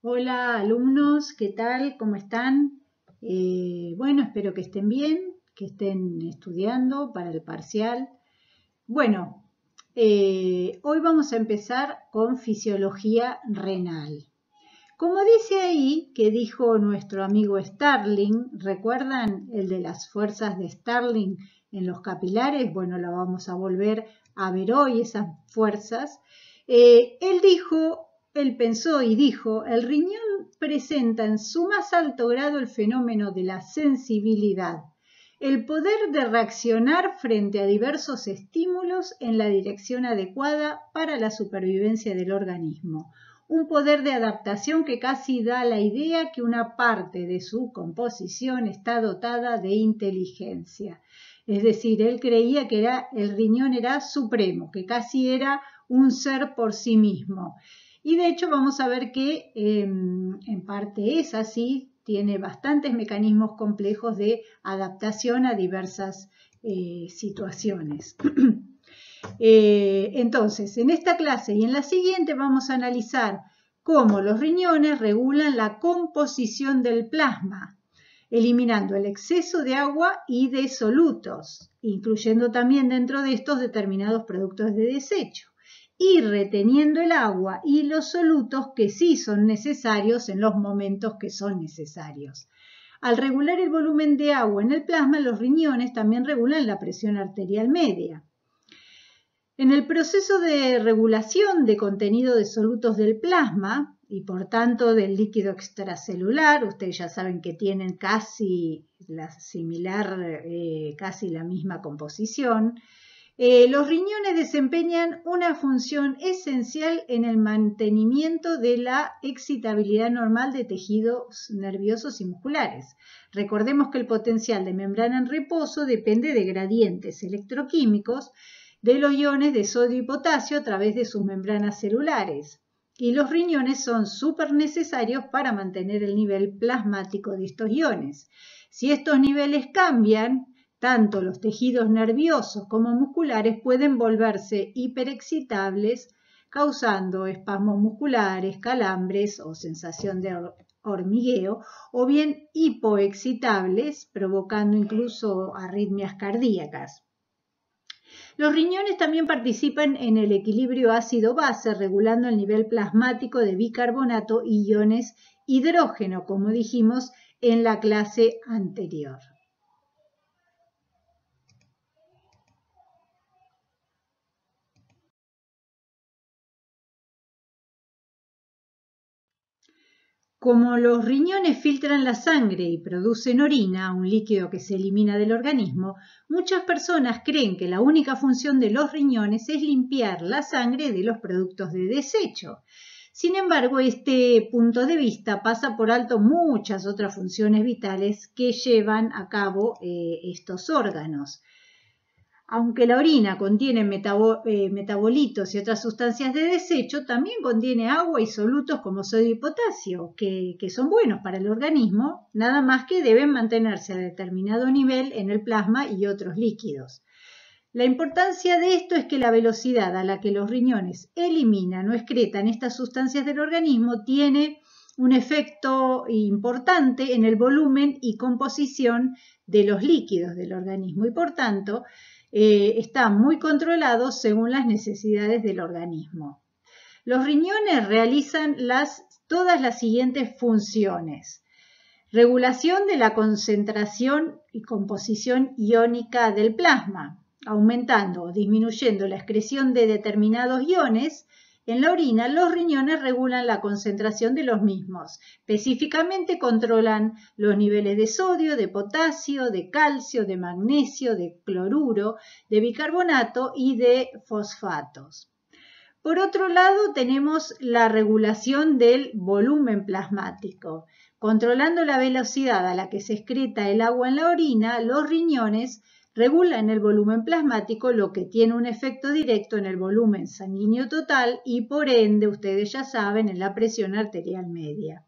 Hola alumnos, ¿qué tal? ¿Cómo están? Bueno, espero que estén bien, que estén estudiando para el parcial. Bueno, hoy vamos a empezar con fisiología renal. Como dice ahí, que dijo nuestro amigo Starling, ¿recuerdan el de las fuerzas de Starling en los capilares? Bueno, la vamos a volver a ver hoy, esas fuerzas. Él pensó y dijo, el riñón presenta en su más alto grado el fenómeno de la sensibilidad, el poder de reaccionar frente a diversos estímulos en la dirección adecuada para la supervivencia del organismo. Un poder de adaptación que casi da la idea que una parte de su composición está dotada de inteligencia. Es decir, él creía que el riñón era supremo, que casi era un ser por sí mismo. Y de hecho vamos a ver que en parte es así, tiene bastantes mecanismos complejos de adaptación a diversas situaciones. Entonces, en esta clase y en la siguiente vamos a analizar cómo los riñones regulan la composición del plasma, eliminando el exceso de agua y de solutos, incluyendo también dentro de estos determinados productos de desecho, y reteniendo el agua y los solutos que sí son necesarios en los momentos que son necesarios. Al regular el volumen de agua en el plasma, los riñones también regulan la presión arterial media. En el proceso de regulación de contenido de solutos del plasma y por tanto del líquido extracelular, ustedes ya saben que tienen casi la misma composición, los riñones desempeñan una función esencial en el mantenimiento de la excitabilidad normal de tejidos nerviosos y musculares. Recordemos que el potencial de membrana en reposo depende de gradientes electroquímicos de los iones de sodio y potasio a través de sus membranas celulares. Y los riñones son súper necesarios para mantener el nivel plasmático de estos iones. Si estos niveles cambian, tanto los tejidos nerviosos como musculares pueden volverse hiperexcitables, causando espasmos musculares, calambres o sensación de hormigueo, o bien hipoexcitables, provocando incluso arritmias cardíacas. Los riñones también participan en el equilibrio ácido-base, regulando el nivel plasmático de bicarbonato y iones hidrógeno, como dijimos en la clase anterior. Como los riñones filtran la sangre y producen orina, un líquido que se elimina del organismo, muchas personas creen que la única función de los riñones es limpiar la sangre de los productos de desecho. Sin embargo, este punto de vista pasa por alto muchas otras funciones vitales que llevan a cabo estos órganos. Aunque la orina contiene metabolitos y otras sustancias de desecho, también contiene agua y solutos como sodio y potasio, que son buenos para el organismo, nada más que deben mantenerse a determinado nivel en el plasma y otros líquidos. La importancia de esto es que la velocidad a la que los riñones eliminan o excretan estas sustancias del organismo tiene un efecto importante en el volumen y composición de los líquidos del organismo y por tanto está muy controlado según las necesidades del organismo. Los riñones realizan todas las siguientes funciones. Regulación de la concentración y composición iónica del plasma, aumentando o disminuyendo la excreción de determinados iones. En la orina, los riñones regulan la concentración de los mismos. Específicamente controlan los niveles de sodio, de potasio, de calcio, de magnesio, de cloruro, de bicarbonato y de fosfatos. Por otro lado, tenemos la regulación del volumen plasmático. Controlando la velocidad a la que se excreta el agua en la orina, los riñones regulan el volumen plasmático, lo que tiene un efecto directo en el volumen sanguíneo total y por ende, ustedes ya saben, en la presión arterial media.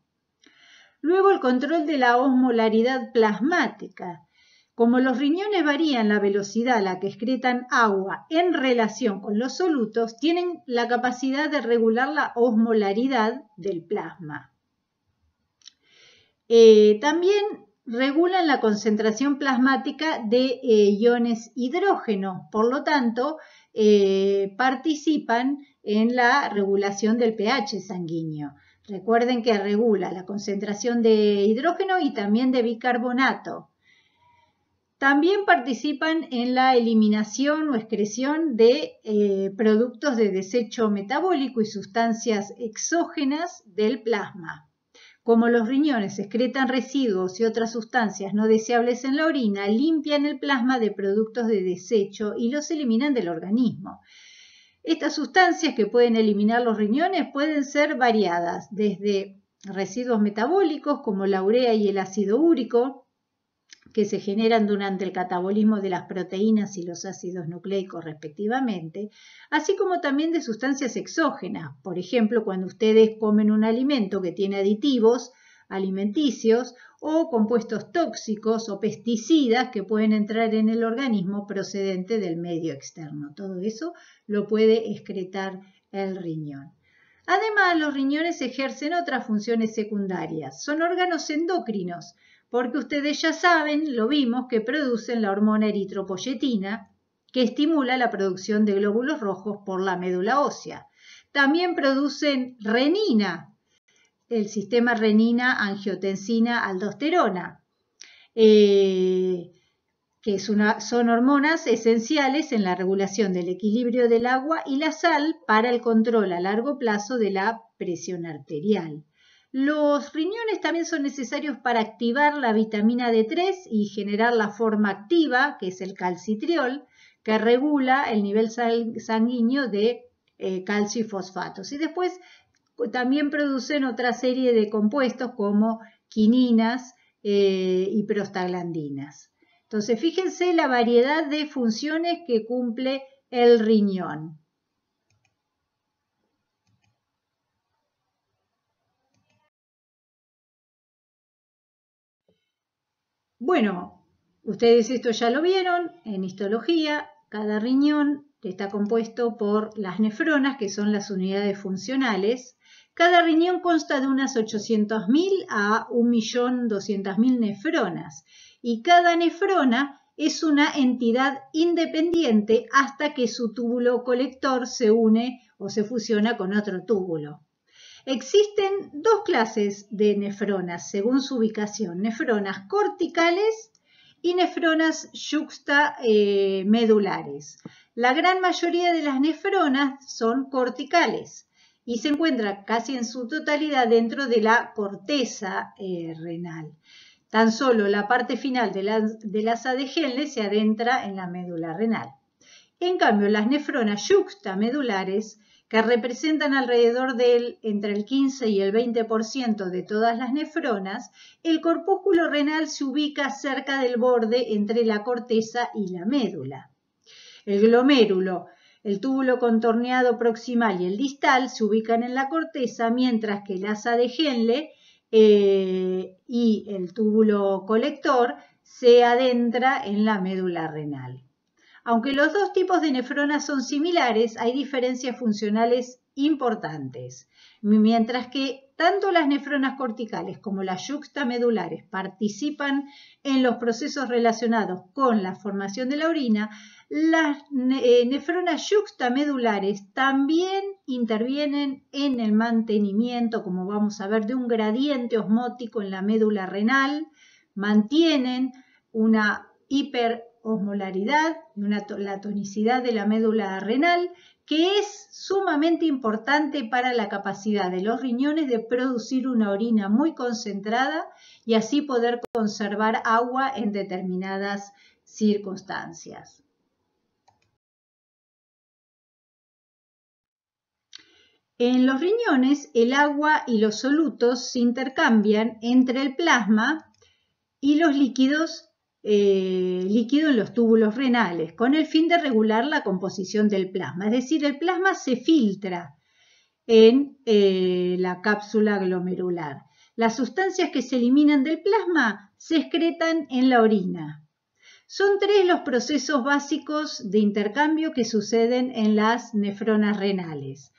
Luego el control de la osmolaridad plasmática. Como los riñones varían la velocidad a la que excretan agua en relación con los solutos, tienen la capacidad de regular la osmolaridad del plasma. También regulan la concentración plasmática de iones hidrógeno, por lo tanto, participan en la regulación del pH sanguíneo. Recuerden que regula la concentración de hidrógeno y también de bicarbonato. También participan en la eliminación o excreción de productos de desecho metabólico y sustancias exógenas del plasma. Como los riñones excretan residuos y otras sustancias no deseables en la orina, limpian el plasma de productos de desecho y los eliminan del organismo. Estas sustancias que pueden eliminar los riñones pueden ser variadas, desde residuos metabólicos como la urea y el ácido úrico, que se generan durante el catabolismo de las proteínas y los ácidos nucleicos respectivamente, así como también de sustancias exógenas. Por ejemplo, cuando ustedes comen un alimento que tiene aditivos alimenticios o compuestos tóxicos o pesticidas que pueden entrar en el organismo procedente del medio externo. Todo eso lo puede excretar el riñón. Además, los riñones ejercen otras funciones secundarias. Son órganos endocrinos, porque ustedes ya saben, lo vimos, que producen la hormona eritropoyetina, que estimula la producción de glóbulos rojos por la médula ósea. También producen renina, el sistema renina-angiotensina-aldosterona, que son hormonas esenciales en la regulación del equilibrio del agua y la sal para el control a largo plazo de la presión arterial. Los riñones también son necesarios para activar la vitamina D3 y generar la forma activa, que es el calcitriol, que regula el nivel sanguíneo de calcio y fosfatos. Y después también producen otra serie de compuestos como quininas y prostaglandinas. Entonces, fíjense la variedad de funciones que cumple el riñón. Bueno, ustedes esto ya lo vieron en histología. Cada riñón está compuesto por las nefronas, que son las unidades funcionales. Cada riñón consta de unas 800.000 a 1.200.000 nefronas. Y cada nefrona es una entidad independiente hasta que su túbulo colector se une o se fusiona con otro túbulo. Existen dos clases de nefronas según su ubicación, nefronas corticales y nefronas yuxtamedulares. La gran mayoría de las nefronas son corticales y se encuentran casi en su totalidad dentro de la corteza renal. Tan solo la parte final del asa de Henle se adentra en la médula renal. En cambio, las nefronas yuxtamedulares, que representan alrededor entre el 15 y el 20% de todas las nefronas, el corpúsculo renal se ubica cerca del borde entre la corteza y la médula. El glomérulo, el túbulo contorneado proximal y el distal se ubican en la corteza, mientras que el asa de Henle y el túbulo colector se adentra en la médula renal. Aunque los dos tipos de nefronas son similares, hay diferencias funcionales importantes. Mientras que tanto las nefronas corticales como las yuxtamedulares participan en los procesos relacionados con la formación de la orina, las nefronas yuxtamedulares también intervienen en el mantenimiento, como vamos a ver, de un gradiente osmótico en la médula renal, mantienen una hiperosmolaridad, la tonicidad de la médula renal, que es sumamente importante para la capacidad de los riñones de producir una orina muy concentrada y así poder conservar agua en determinadas circunstancias. En los riñones, el agua y los solutos se intercambian entre el plasma y los líquidos en los túbulos renales, con el fin de regular la composición del plasma. Es decir, el plasma se filtra en la cápsula glomerular. Las sustancias que se eliminan del plasma se excretan en la orina. Son tres los procesos básicos de intercambio que suceden en las nefronas renales.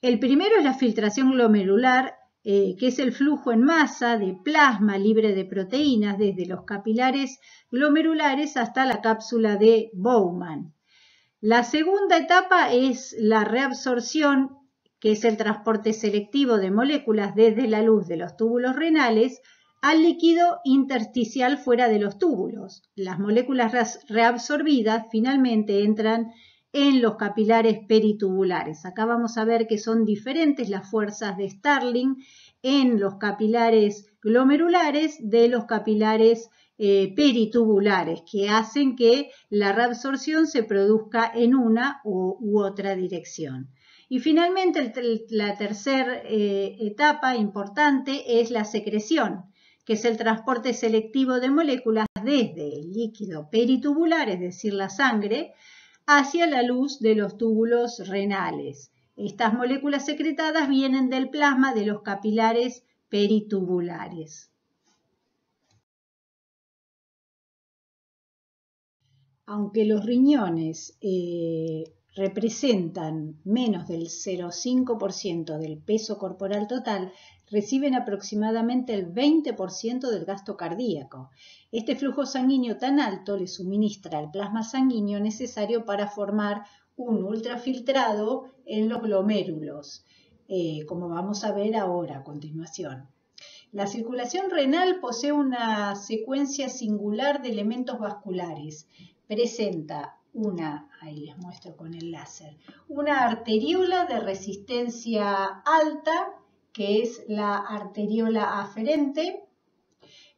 El primero es la filtración glomerular que es el flujo en masa de plasma libre de proteínas desde los capilares glomerulares hasta la cápsula de Bowman. La segunda etapa es la reabsorción, que es el transporte selectivo de moléculas desde la luz de los túbulos renales al líquido intersticial fuera de los túbulos. Las moléculas reabsorbidas finalmente entran en los capilares peritubulares. Acá vamos a ver que son diferentes las fuerzas de Starling en los capilares glomerulares de los capilares peritubulares, que hacen que la reabsorción se produzca en una u otra dirección. Y finalmente la tercera etapa importante es la secreción, que es el transporte selectivo de moléculas desde el líquido peritubular, es decir, la sangre, hacia la luz de los túbulos renales. Estas moléculas secretadas vienen del plasma de los capilares peritubulares. Aunque los riñones representan menos del 0,5% del peso corporal total, reciben aproximadamente el 20% del gasto cardíaco. Este flujo sanguíneo tan alto le suministra el plasma sanguíneo necesario para formar un ultrafiltrado en los glomérulos, como vamos a ver ahora a continuación. La circulación renal posee una secuencia singular de elementos vasculares. Presenta ahí les muestro con el láser, una arteriola de resistencia alta, que es la arteriola aferente.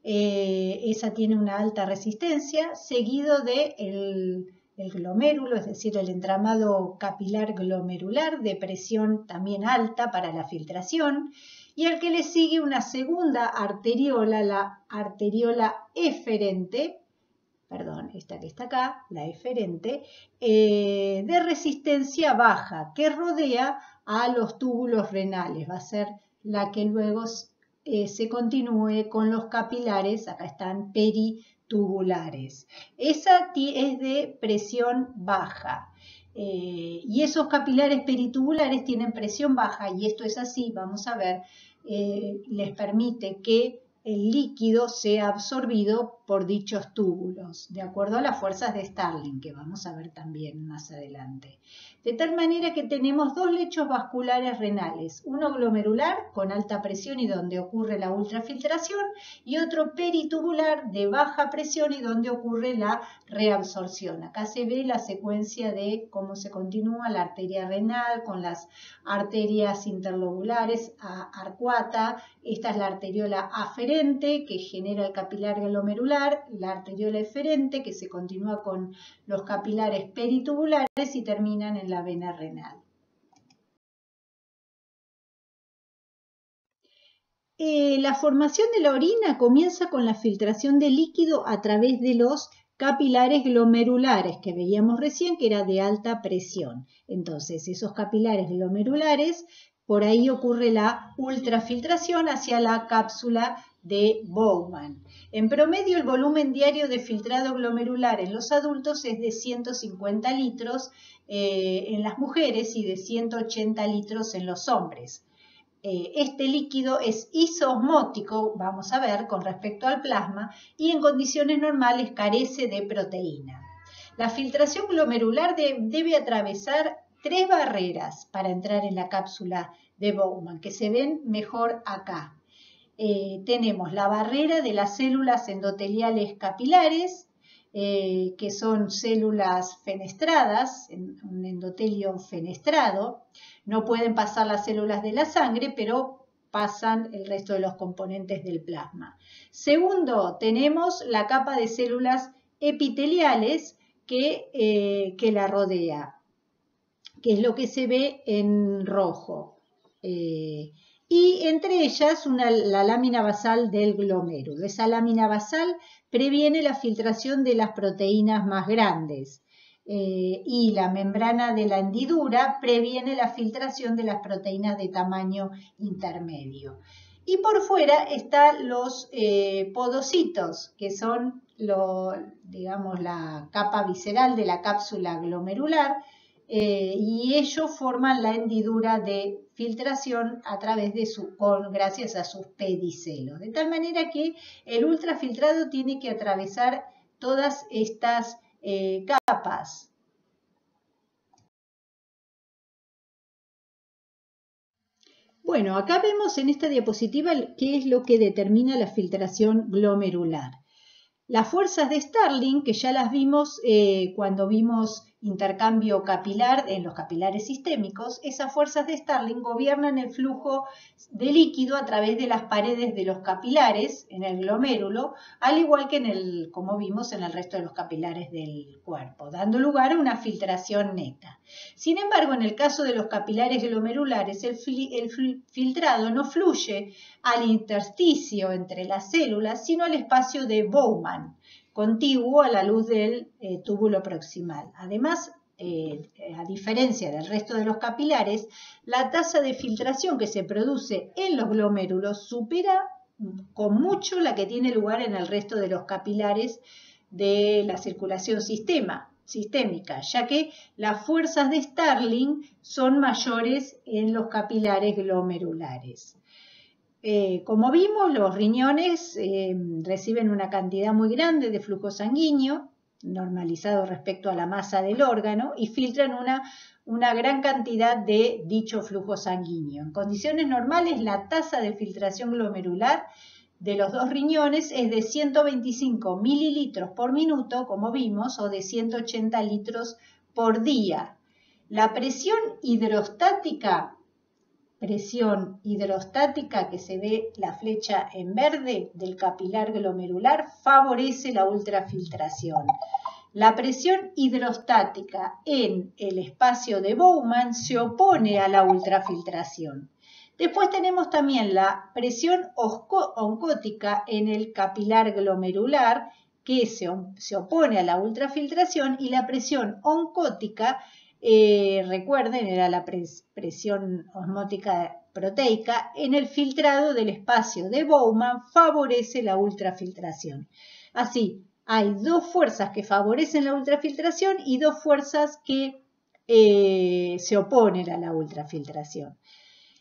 Esa tiene una alta resistencia, seguido del glomérulo, es decir, el entramado capilar glomerular de presión también alta para la filtración, y al que le sigue una segunda arteriola, la arteriola eferente, esta que está acá, la eferente, de resistencia baja, que rodea a los túbulos renales. Va a ser la que luego se continúe con los capilares, acá están peritubulares. Esa es de presión baja. Y esos capilares peritubulares tienen presión baja, y esto es así, vamos a ver, les permite que el líquido sea absorbido por dichos túbulos, de acuerdo a las fuerzas de Starling, que vamos a ver también más adelante. De tal manera que tenemos dos lechos vasculares renales, uno glomerular con alta presión y donde ocurre la ultrafiltración, y otro peritubular de baja presión y donde ocurre la reabsorción. Acá se ve la secuencia de cómo se continúa la arteria renal con las arterias interlobulares, arcuata. Esta es la arteriola aferente, que genera el capilar glomerular, la arteriola eferente, que se continúa con los capilares peritubulares y terminan en la vena renal. La formación de la orina comienza con la filtración de líquido a través de los capilares glomerulares que veíamos recién, que era de alta presión. Entonces, esos capilares glomerulares, por ahí ocurre la ultrafiltración hacia la cápsula de Bowman. En promedio, el volumen diario de filtrado glomerular en los adultos es de 150 litros en las mujeres y de 180 litros en los hombres. Este líquido es isosmótico, vamos a ver, con respecto al plasma, y en condiciones normales carece de proteína. La filtración glomerular debe atravesar 3 barreras para entrar en la cápsula de Bowman, que se ven mejor acá. Tenemos la barrera de las células endoteliales capilares, que son células fenestradas, un endotelio fenestrado. No pueden pasar las células de la sangre, pero pasan el resto de los componentes del plasma. Segundo, tenemos la capa de células epiteliales que la rodea, que es lo que se ve en rojo. Y entre ellas la lámina basal del glomérulo. Esa lámina basal previene la filtración de las proteínas más grandes y la membrana de la hendidura previene la filtración de las proteínas de tamaño intermedio. Y por fuera están los podocitos, que son la capa visceral de la cápsula glomerular, y ellos forman la hendidura de filtración a través de gracias a sus pedicelos. De tal manera que el ultrafiltrado tiene que atravesar todas estas capas. Bueno, acá vemos en esta diapositiva qué es lo que determina la filtración glomerular. Las fuerzas de Starling, que ya las vimos cuando vimos intercambio capilar en los capilares sistémicos, esas fuerzas de Starling gobiernan el flujo de líquido a través de las paredes de los capilares en el glomérulo, al igual que como vimos en el resto de los capilares del cuerpo, dando lugar a una filtración neta. Sin embargo, en el caso de los capilares glomerulares, el filtrado no fluye al intersticio entre las células, sino al espacio de Bowman, contiguo a la luz del túbulo proximal. Además, a diferencia del resto de los capilares, la tasa de filtración que se produce en los glomérulos supera con mucho la que tiene lugar en el resto de los capilares de la circulación sistémica, ya que las fuerzas de Starling son mayores en los capilares glomerulares. Como vimos, los riñones reciben una cantidad muy grande de flujo sanguíneo, normalizado respecto a la masa del órgano, y filtran una gran cantidad de dicho flujo sanguíneo. En condiciones normales, la tasa de filtración glomerular de los dos riñones es de 125 mililitros por minuto, como vimos, o de 180 litros por día. La presión hidrostática que se ve la flecha en verde del capilar glomerular favorece la ultrafiltración. La presión hidrostática en el espacio de Bowman se opone a la ultrafiltración. Después tenemos también la presión oncótica en el capilar glomerular que se opone a la ultrafiltración, y la presión oncótica, recuerden, era la presión osmótica proteica en el filtrado del espacio de Bowman, favorece la ultrafiltración. Así, hay dos fuerzas que favorecen la ultrafiltración y dos fuerzas que se oponen a la ultrafiltración.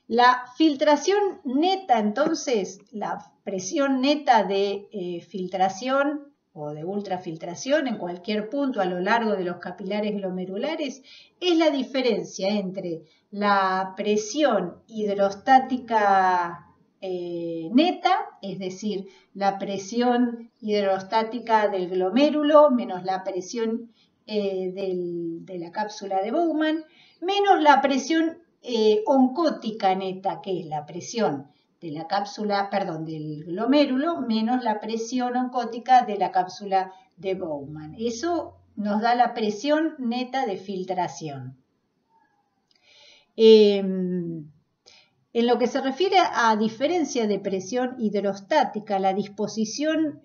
La filtración neta, entonces, la presión neta de filtración o de ultrafiltración en cualquier punto a lo largo de los capilares glomerulares, es la diferencia entre la presión hidrostática neta, es decir, la presión hidrostática del glomérulo menos la presión de la cápsula de Bowman, menos la presión oncótica neta, que es la presión de la cápsula, del glomérulo, menos la presión oncótica de la cápsula de Bowman. Eso nos da la presión neta de filtración. En lo que se refiere a diferencia de presión hidrostática, la disposición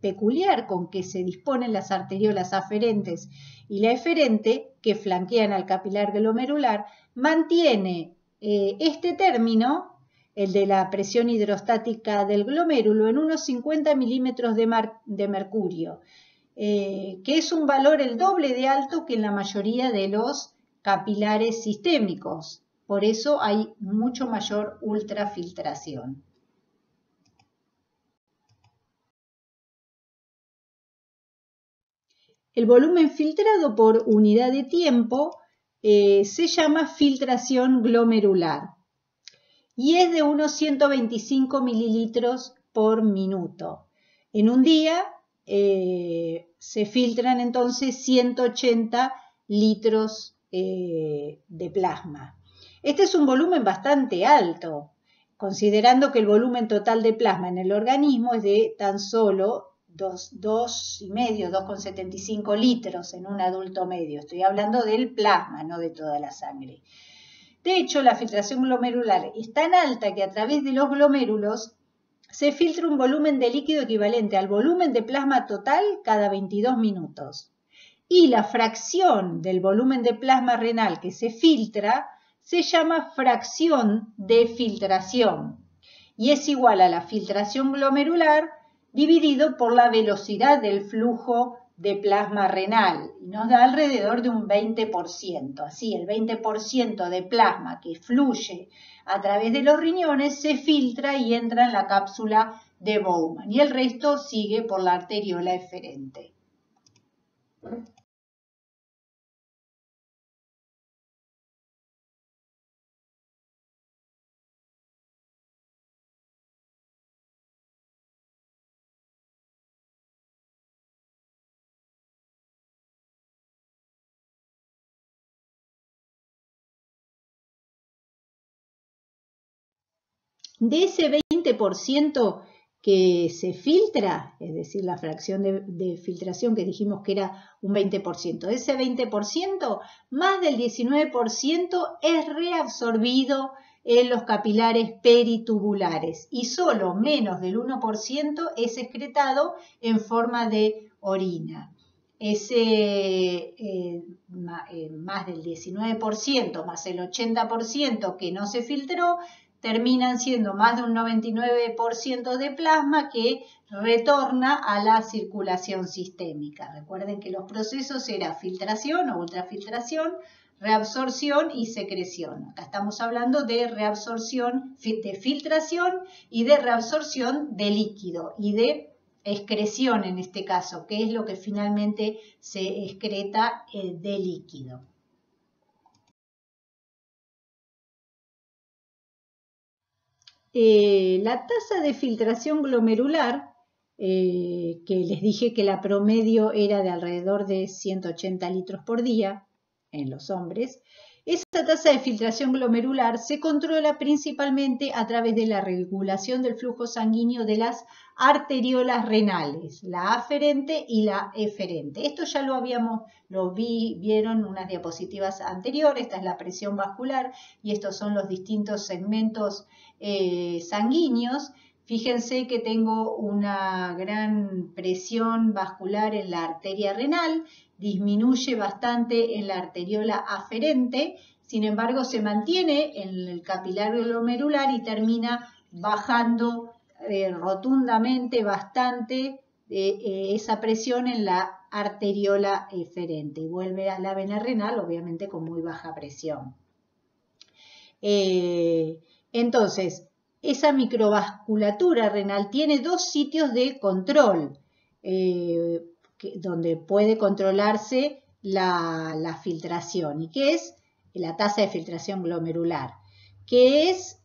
peculiar con que se disponen las arteriolas aferentes y la eferente, que flanquean al capilar glomerular, mantiene este término, el de la presión hidrostática del glomérulo, en unos 50 milímetros de mercurio, que es un valor el doble de alto que en la mayoría de los capilares sistémicos. Por eso hay mucho mayor ultrafiltración. El volumen filtrado por unidad de tiempo se llama filtración glomerular y es de unos 125 mililitros por minuto. En un día se filtran entonces 180 litros de plasma. Este es un volumen bastante alto, considerando que el volumen total de plasma en el organismo es de tan solo 2,75 litros en un adulto medio. Estoy hablando del plasma, no de toda la sangre. De hecho, la filtración glomerular es tan alta que a través de los glomérulos se filtra un volumen de líquido equivalente al volumen de plasma total cada 22 minutos. Y la fracción del volumen de plasma renal que se filtra se llama fracción de filtración y es igual a la filtración glomerular dividido por la velocidad del flujo de plasma renal y nos da alrededor de un 20%. Así, el 20% de plasma que fluye a través de los riñones se filtra y entra en la cápsula de Bowman y el resto sigue por la arteriola eferente. De ese 20% que se filtra, es decir, la fracción de filtración que dijimos que era un 20%, de ese 20%, más del 19% es reabsorbido en los capilares peritubulares y solo menos del 1% es excretado en forma de orina. Ese más del 19% más el 80% que no se filtró terminan siendo más de un 99% de plasma que retorna a la circulación sistémica. Recuerden que los procesos eran filtración o ultrafiltración, reabsorción y secreción. Acá estamos hablando de reabsorción, de filtración y de reabsorción de líquido y de excreción en este caso, que es lo que finalmente se excreta de líquido. La tasa de filtración glomerular, que les dije que la promedio era de alrededor de 180 litros por día en los hombres, esa tasa de filtración glomerular se controla principalmente a través de la regulación del flujo sanguíneo de las arteriolas renales, la aferente y la eferente. Esto ya vieron unas diapositivas anteriores, esta es la presión vascular y estos son los distintos segmentos sanguíneos. Fíjense que tengo una gran presión vascular en la arteria renal, disminuye bastante en la arteriola aferente, sin embargo se mantiene en el capilar glomerular y termina bajando rotundamente bastante esa presión en la arteriola eferente y vuelve a la vena renal obviamente con muy baja presión. Entonces, esa microvasculatura renal tiene dos sitios de control donde puede controlarse la filtración y que es la tasa de filtración glomerular, que es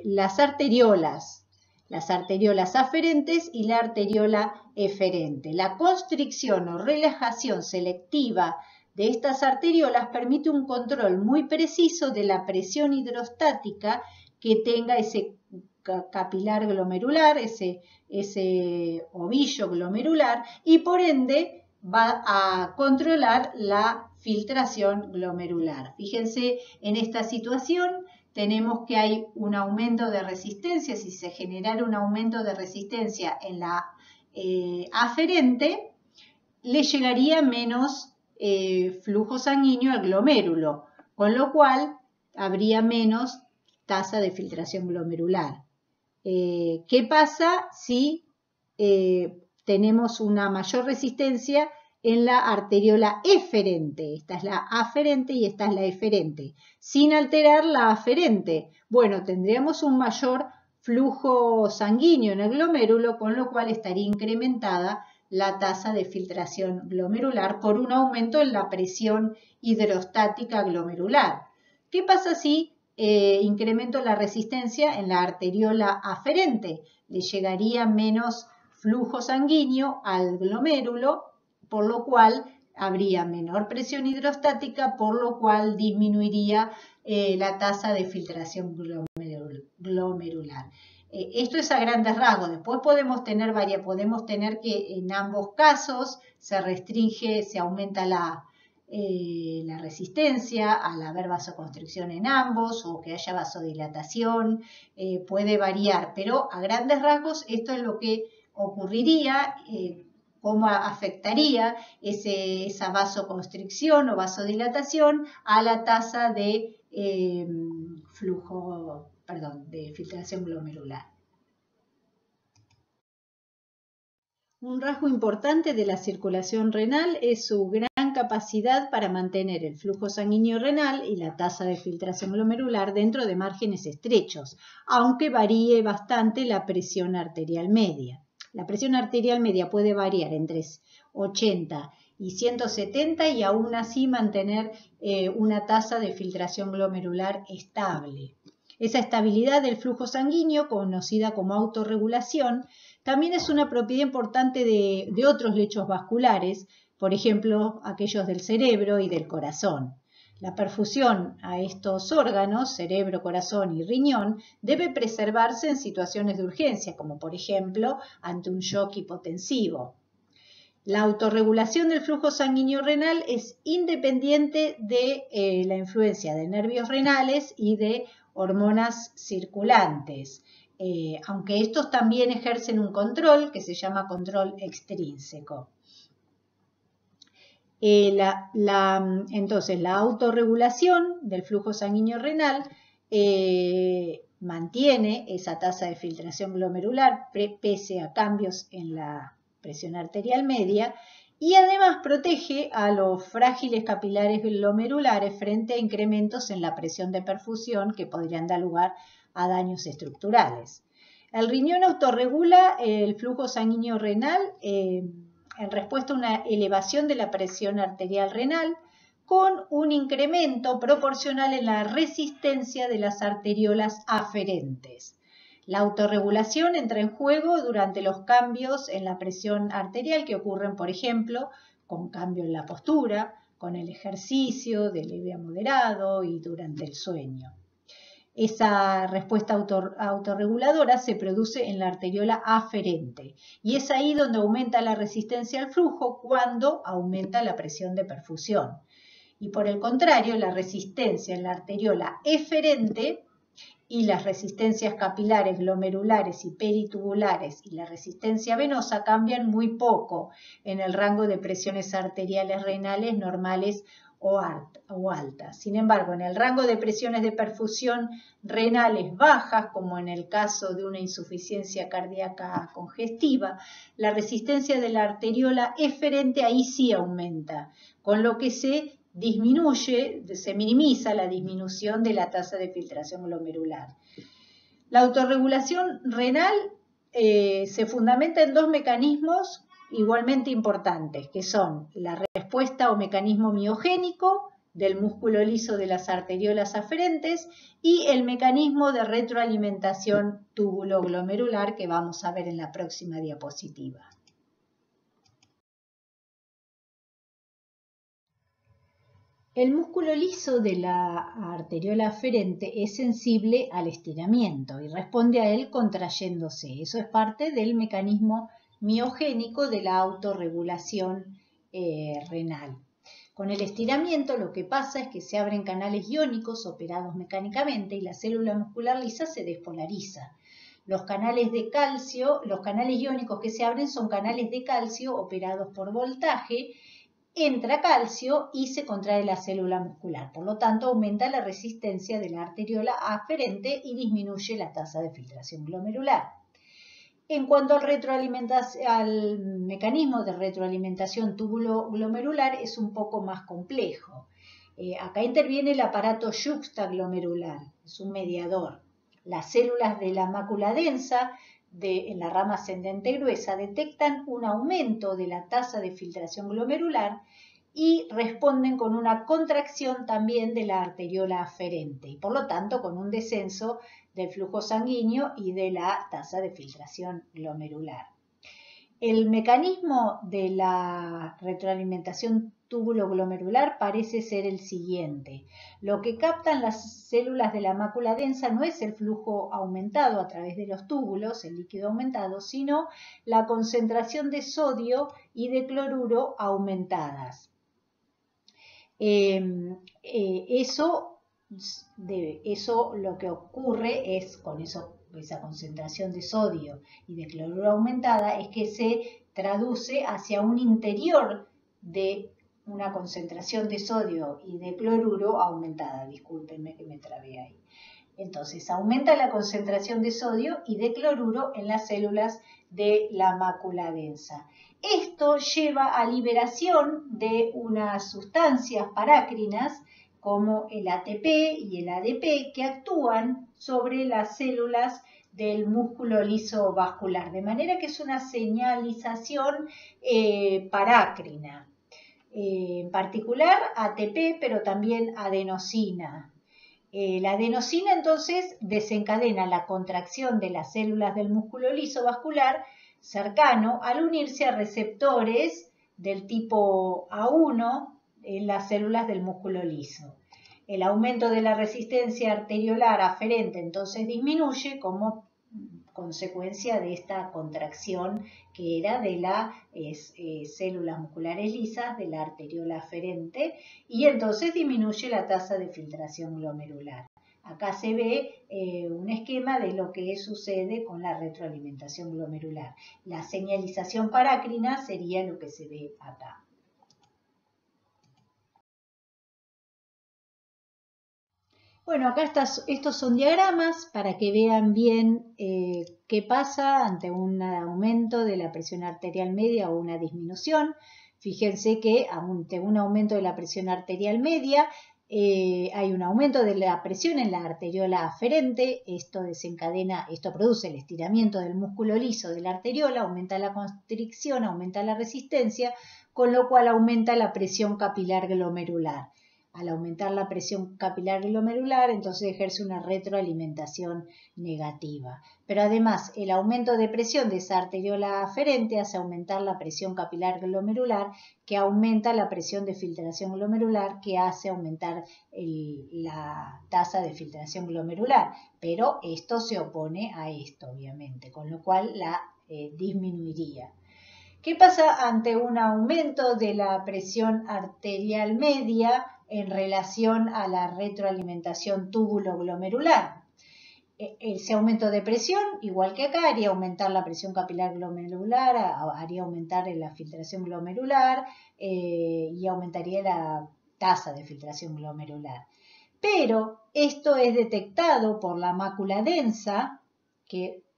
las arteriolas aferentes y la arteriola eferente. La constricción o relajación selectiva de estas arteriolas permite un control muy preciso de la presión hidrostática que tenga ese capilar glomerular, ese ovillo glomerular y por ende va a controlar la filtración glomerular. Fíjense en esta situación tenemos que hay un aumento de resistencia, si se generara un aumento de resistencia en la aferente, le llegaría menos flujo sanguíneo al glomérulo, con lo cual habría menos tasa de filtración glomerular. ¿Qué pasa si tenemos una mayor resistencia en la arteriola eferente? Esta es la aferente y esta es la eferente. Sin alterar la aferente, bueno, tendríamos un mayor flujo sanguíneo en el glomérulo, con lo cual estaría incrementada la tasa de filtración glomerular por un aumento en la presión hidrostática glomerular. ¿Qué pasa si incremento la resistencia en la arteriola aferente? Le llegaría menos flujo sanguíneo al glomérulo, por lo cual habría menor presión hidrostática, por lo cual disminuiría la tasa de filtración glomerular. Esto es a grandes rasgos. Después podemos tener que en ambos casos se restringe, se aumenta la resistencia al haber vasoconstricción en ambos o que haya vasodilatación, puede variar, pero a grandes rasgos esto es lo que ocurriría, cómo afectaría esa vasoconstricción o vasodilatación a la tasa de de filtración glomerular. Un rasgo importante de la circulación renal es su gran capacidad para mantener el flujo sanguíneo renal y la tasa de filtración glomerular dentro de márgenes estrechos, aunque varíe bastante la presión arterial media. La presión arterial media puede variar entre 80 y 170 y aún así mantener una tasa de filtración glomerular estable. Esa estabilidad del flujo sanguíneo, conocida como autorregulación, también es una propiedad importante de otros lechos vasculares, por ejemplo, aquellos del cerebro y del corazón. La perfusión a estos órganos, cerebro, corazón y riñón, debe preservarse en situaciones de urgencia, como por ejemplo ante un shock hipotensivo. La autorregulación del flujo sanguíneo renal es independiente de la influencia de nervios renales y de hormonas circulantes. Aunque estos también ejercen un control que se llama control extrínseco. Entonces, la autorregulación del flujo sanguíneo renal mantiene esa tasa de filtración glomerular pese a cambios en la presión arterial media y además protege a los frágiles capilares glomerulares frente a incrementos en la presión de perfusión que podrían dar lugar a daños estructurales. El riñón autorregula el flujo sanguíneo renal en respuesta a una elevación de la presión arterial renal con un incremento proporcional en la resistencia de las arteriolas aferentes. La autorregulación entra en juego durante los cambios en la presión arterial que ocurren, por ejemplo, con cambio en la postura, con el ejercicio de leve a moderado y durante el sueño. Esa respuesta autorreguladora se produce en la arteriola aferente y es ahí donde aumenta la resistencia al flujo cuando aumenta la presión de perfusión. Y por el contrario, la resistencia en la arteriola eferente y las resistencias capilares, glomerulares y peritubulares y la resistencia venosa cambian muy poco en el rango de presiones arteriales renales normales o altas. Sin embargo, en el rango de presiones de perfusión renales bajas, como en el caso de una insuficiencia cardíaca congestiva, la resistencia de la arteriola eferente ahí sí aumenta, con lo que se minimiza la disminución de la tasa de filtración glomerular. La autorregulación renal se fundamenta en dos mecanismos igualmente importantes, que son la respuesta o mecanismo miogénico del músculo liso de las arteriolas aferentes y el mecanismo de retroalimentación túbulo-glomerular que vamos a ver en la próxima diapositiva. El músculo liso de la arteriola aferente es sensible al estiramiento y responde a él contrayéndose. Eso es parte del mecanismo miogénico de la autorregulación renal. Con el estiramiento lo que pasa es que se abren canales iónicos operados mecánicamente y la célula muscular lisa se despolariza. Los canales iónicos que se abren son canales de calcio operados por voltaje. Entra calcio y se contrae la célula muscular. Por lo tanto, aumenta la resistencia de la arteriola aferente y disminuye la tasa de filtración glomerular. En cuanto al mecanismo de retroalimentación túbulo-glomerular, es un poco más complejo. Acá interviene el aparato yuxtaglomerular, es un mediador. Las células de la mácula densa en la rama ascendente gruesa detectan un aumento de la tasa de filtración glomerular y responden con una contracción también de la arteriola aferente y por lo tanto con un descenso del flujo sanguíneo y de la tasa de filtración glomerular. El mecanismo de la retroalimentación túbulo-glomerular parece ser el siguiente. Lo que captan las células de la mácula densa no es el flujo aumentado a través de los túbulos, el líquido aumentado, sino la concentración de sodio y de cloruro aumentadas. Eso lo que ocurre es con esa concentración de sodio y de cloruro aumentada es que se traduce hacia un interior de una concentración de sodio y de cloruro aumentada. Discúlpenme que me trabé ahí. Entonces aumenta la concentración de sodio y de cloruro en las células de la mácula densa. Esto lleva a liberación de unas sustancias parácrinas como el ATP y el ADP que actúan sobre las células del músculo liso vascular, de manera que es una señalización parácrina. En particular ATP, pero también adenosina. La adenosina entonces desencadena la contracción de las células del músculo liso vascular cercano al unirse a receptores del tipo A1 en las células del músculo liso. El aumento de la resistencia arteriolar aferente entonces disminuye como consecuencia de esta contracción que era de las células musculares lisas de la arteriola aferente y entonces disminuye la tasa de filtración glomerular. Acá se ve un esquema de lo que sucede con la retroalimentación glomerular. La señalización parácrina sería lo que se ve acá. Bueno, acá estos son diagramas para que vean bien qué pasa ante un aumento de la presión arterial media o una disminución. Fíjense que ante un aumento de la presión arterial media hay un aumento de la presión en la arteriola aferente. Esto produce el estiramiento del músculo liso de la arteriola, aumenta la constricción, aumenta la resistencia, con lo cual aumenta la presión capilar glomerular. Al aumentar la presión capilar glomerular, entonces ejerce una retroalimentación negativa. Pero además, el aumento de presión de esa arteriola aferente hace aumentar la presión capilar glomerular, que aumenta la presión de filtración glomerular, que hace aumentar la tasa de filtración glomerular. Pero esto se opone a esto, obviamente, con lo cual la disminuiría. ¿Qué pasa ante un aumento de la presión arterial media en relación a la retroalimentación túbulo-glomerular? Ese aumento de presión, igual que acá, haría aumentar la presión capilar glomerular, haría aumentar la filtración glomerular y aumentaría la tasa de filtración glomerular. Pero esto es detectado por la mácula densa,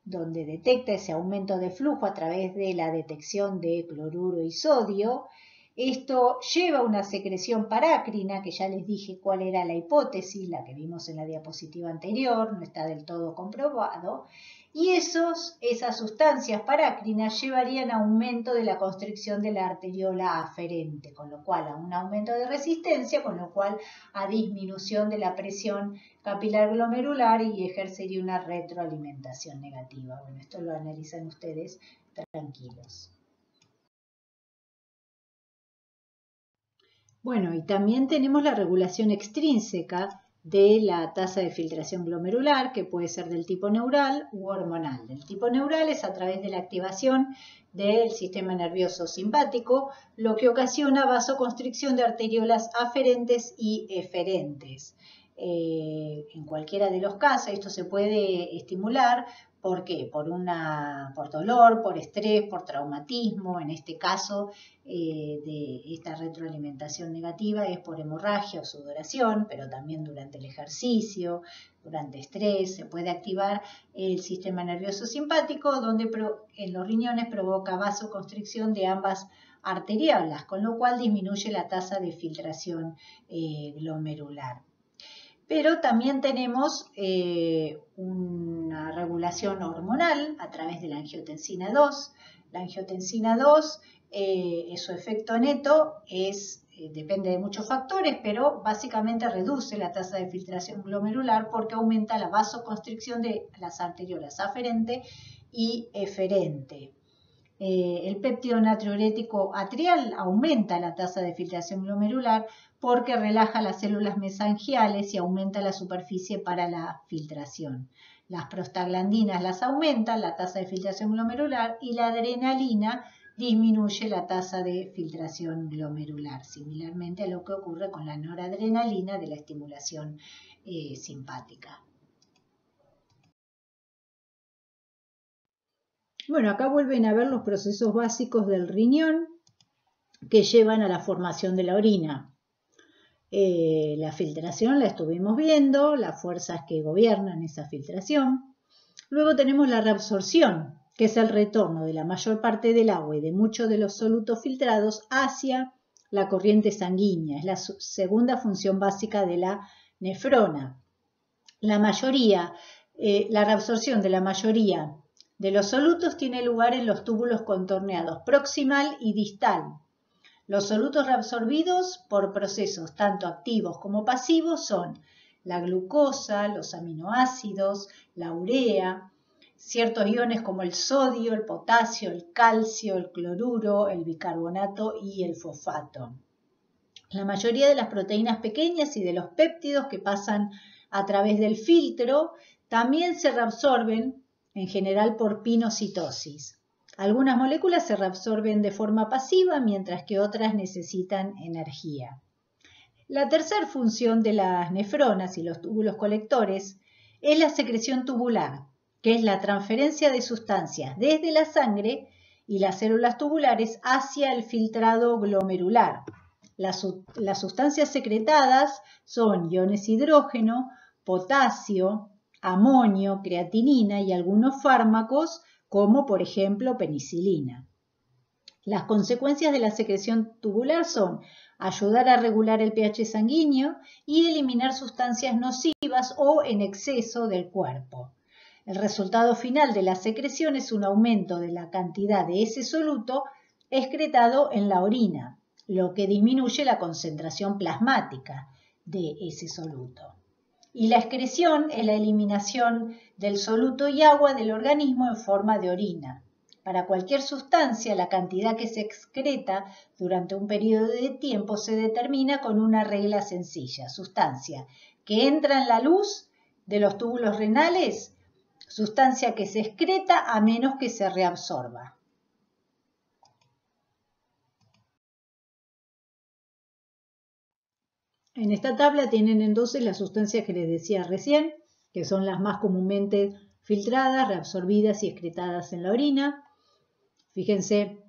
donde detecta ese aumento de flujo a través de la detección de cloruro y sodio. Esto lleva a una secreción parácrina, que ya les dije cuál era la hipótesis, la que vimos en la diapositiva anterior, no está del todo comprobado. Y esas sustancias parácrinas llevarían a aumento de la constricción de la arteriola aferente, con lo cual a un aumento de resistencia, con lo cual a disminución de la presión capilar glomerular y ejercería una retroalimentación negativa. Bueno, esto lo analizan ustedes tranquilos. Bueno, y también tenemos la regulación extrínseca de la tasa de filtración glomerular, que puede ser del tipo neural u hormonal. Del tipo neural es a través de la activación del sistema nervioso simpático, lo que ocasiona vasoconstricción de arteriolas aferentes y eferentes. En cualquiera de los casos esto se puede estimular. ¿Por qué? Por dolor, por estrés, por traumatismo. En este caso de esta retroalimentación negativa es por hemorragia o sudoración, pero también durante el ejercicio, durante estrés, se puede activar el sistema nervioso simpático, donde en los riñones provoca vasoconstricción de ambas arteriolas, con lo cual disminuye la tasa de filtración glomerular. Pero también tenemos una regulación hormonal a través de la angiotensina 2. La angiotensina 2, su efecto neto depende de muchos factores, pero básicamente reduce la tasa de filtración glomerular porque aumenta la vasoconstricción de las arteriolas aferente y eferente. El péptido natriurético atrial aumenta la tasa de filtración glomerular porque relaja las células mesangiales y aumenta la superficie para la filtración. Las prostaglandinas las aumentan, la tasa de filtración glomerular, y la adrenalina disminuye la tasa de filtración glomerular, similarmente a lo que ocurre con la noradrenalina de la estimulación simpática. Bueno, acá vuelven a ver los procesos básicos del riñón que llevan a la formación de la orina. La filtración la estuvimos viendo, las fuerzas que gobiernan esa filtración. Luego tenemos la reabsorción, que es el retorno de la mayor parte del agua y de muchos de los solutos filtrados hacia la corriente sanguínea. Es la segunda función básica de la nefrona. La reabsorción de la mayoría de los solutos tiene lugar en los túbulos contorneados proximal y distal. Los solutos reabsorbidos por procesos tanto activos como pasivos son la glucosa, los aminoácidos, la urea, ciertos iones como el sodio, el potasio, el calcio, el cloruro, el bicarbonato y el fosfato. La mayoría de las proteínas pequeñas y de los péptidos que pasan a través del filtro también se reabsorben en general por pinocitosis. Algunas moléculas se reabsorben de forma pasiva, mientras que otras necesitan energía. La tercera función de las nefronas y los túbulos colectores es la secreción tubular, que es la transferencia de sustancias desde la sangre y las células tubulares hacia el filtrado glomerular. Las sustancias secretadas son iones hidrógeno, potasio, amonio, creatinina y algunos fármacos como por ejemplo penicilina. Las consecuencias de la secreción tubular son ayudar a regular el pH sanguíneo y eliminar sustancias nocivas o en exceso del cuerpo. El resultado final de la secreción es un aumento de la cantidad de ese soluto excretado en la orina, lo que disminuye la concentración plasmática de ese soluto. Y la excreción es la eliminación del soluto y agua del organismo en forma de orina. Para cualquier sustancia, la cantidad que se excreta durante un periodo de tiempo se determina con una regla sencilla. Sustancia que entra en la luz de los túbulos renales, sustancia que se excreta a menos que se reabsorba. En esta tabla tienen entonces las sustancias que les decía recién, que son las más comúnmente filtradas, reabsorbidas y excretadas en la orina. Fíjense,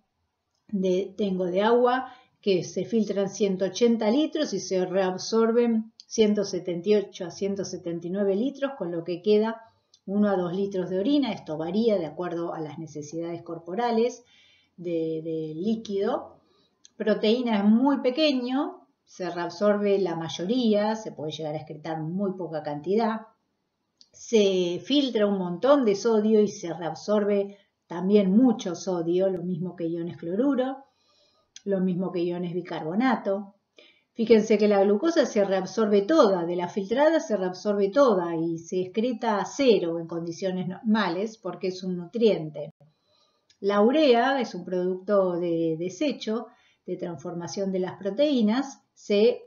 tengo de agua que se filtran 180 litros y se reabsorben 178 a 179 litros, con lo que queda 1 a 2 litros de orina. Esto varía de acuerdo a las necesidades corporales del líquido. Proteína es muy pequeño. Se reabsorbe la mayoría, se puede llegar a excretar muy poca cantidad. Se filtra un montón de sodio y se reabsorbe también mucho sodio, lo mismo que iones cloruro, lo mismo que iones bicarbonato. Fíjense que la glucosa se reabsorbe toda, de la filtrada se reabsorbe toda y se excreta a cero en condiciones normales porque es un nutriente. La urea es un producto de desecho, de transformación de las proteínas. Se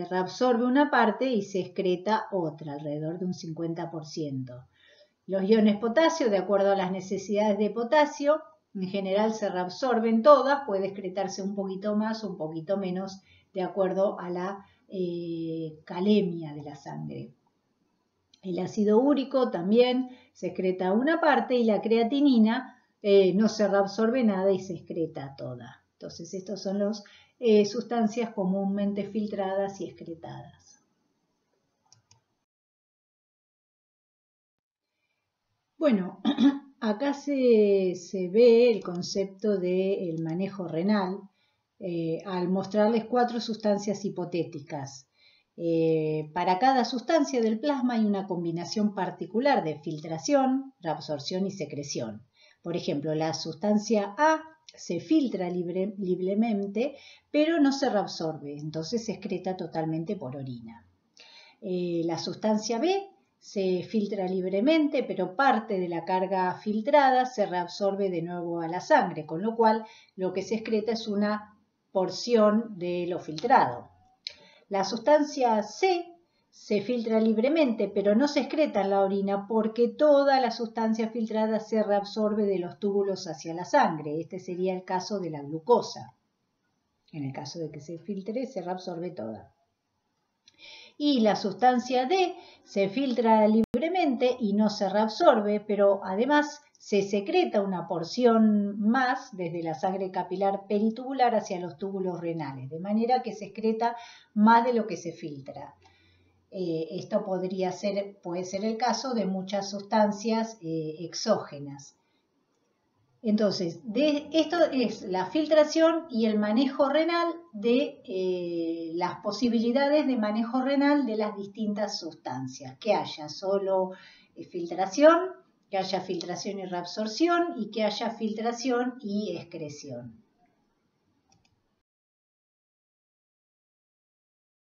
reabsorbe una parte y se excreta otra, alrededor de un 50%. Los iones potasio, de acuerdo a las necesidades de potasio, en general se reabsorben todas, puede excretarse un poquito más o un poquito menos, de acuerdo a la calemia de la sangre. El ácido úrico también se excreta una parte y la creatinina no se reabsorbe nada y se excreta toda. Entonces, estos son las sustancias comúnmente filtradas y excretadas. Bueno, acá se ve el concepto del manejo renal al mostrarles 4 sustancias hipotéticas. Para cada sustancia del plasma hay una combinación particular de filtración, reabsorción y secreción. Por ejemplo, la sustancia A se filtra libremente, pero no se reabsorbe, entonces se excreta totalmente por orina. La sustancia B se filtra libremente, pero parte de la carga filtrada se reabsorbe de nuevo a la sangre, con lo cual lo que se excreta es una porción de lo filtrado. La sustancia C se filtra libremente, pero no se excreta en la orina porque toda la sustancia filtrada se reabsorbe de los túbulos hacia la sangre. Este sería el caso de la glucosa. En el caso de que se filtre, se reabsorbe toda. Y la sustancia D se filtra libremente y no se reabsorbe, pero además se secreta una porción más desde la sangre capilar peritubular hacia los túbulos renales, de manera que se excreta más de lo que se filtra. Esto puede ser el caso de muchas sustancias exógenas. Entonces, esto es la filtración y el manejo renal de las posibilidades de manejo renal de las distintas sustancias, que haya solo filtración, que haya filtración y reabsorción y que haya filtración y excreción.